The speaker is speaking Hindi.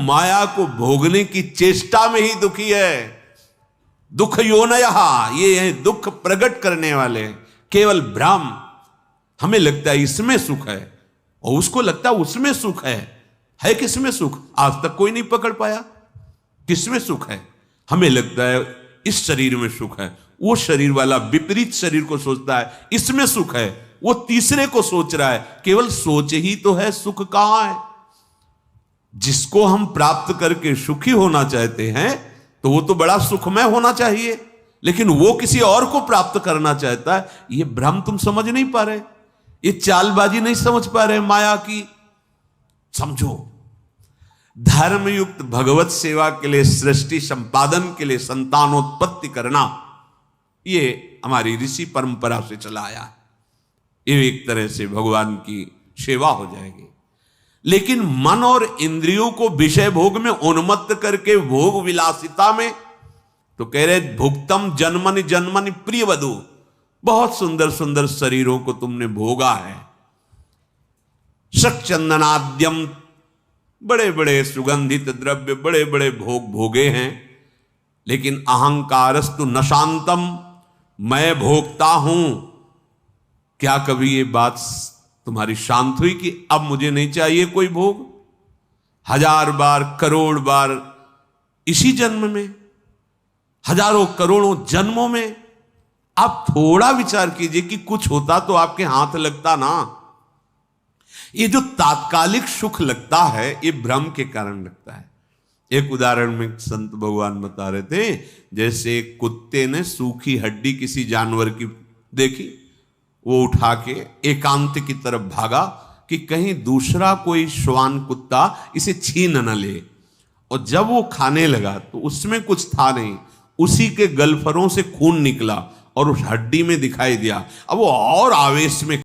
माया को भोगने की चेष्टा में ही दुखी है। दुख योनयः, ये है दुख प्रकट करने वाले, केवल भ्रम। हमें लगता है इसमें सुख है और उसको लगता है उसमें सुख है किसमें सुख? आज तक कोई नहीं पकड़ पाया किसमें सुख है। हमें लगता है इस शरीर में सुख है, वो शरीर वाला विपरीत शरीर को सोचता है इसमें सुख है, वो तीसरे को सोच रहा है। केवल सोच ही तो है, सुख कहां है? जिसको हम प्राप्त करके सुखी होना चाहते हैं तो वो तो बड़ा सुखमय होना चाहिए, लेकिन वो किसी और को प्राप्त करना चाहता है। ये भ्रम तुम समझ नहीं पा रहे, ये चालबाजी नहीं समझ पा रहे माया की। समझो, धर्मयुक्त भगवत सेवा के लिए, सृष्टि संपादन के लिए संतानोत्पत्ति करना, ये हमारी ऋषि परंपरा से चला आया है। ये एक तरह से भगवान की सेवा हो जाएगी। लेकिन मन और इंद्रियों को विषय भोग में उन्मत्त करके भोग विलासिता में, तो कह रहे भुक्तम जन्मनि जन्मनि प्रिय वधु, बहुत सुंदर सुंदर शरीरों को तुमने भोगा है। शक्चंदनाद्यम, बड़े बड़े सुगंधित द्रव्य, बड़े बड़े भोग भोगे हैं। लेकिन अहंकारस्तु न शांतम, मैं भोगता हूं। क्या कभी ये बात तुम्हारी शांत हुई कि अब मुझे नहीं चाहिए कोई भोग? 1000 बार, करोड़ बार, इसी जन्म में, हजारों करोड़ों जन्मों में, आप थोड़ा विचार कीजिए कि कुछ होता तो आपके हाथ लगता ना। ये जो तात्कालिक सुख लगता है, ये भ्रम के कारण लगता है। एक उदाहरण में संत भगवान बता रहे थे, जैसे कुत्ते ने सूखी हड्डी किसी जानवर की देखी, वो उठा के एकांत की तरफ भागा कि कहीं दूसरा कोई श्वान कुत्ता इसे छीन न ले। और जब वो खाने लगा तो उसमें कुछ था नहीं, उसी के गलफरों से खून निकला और उस हड्डी में दिखाई दिया। अब वो और आवेश में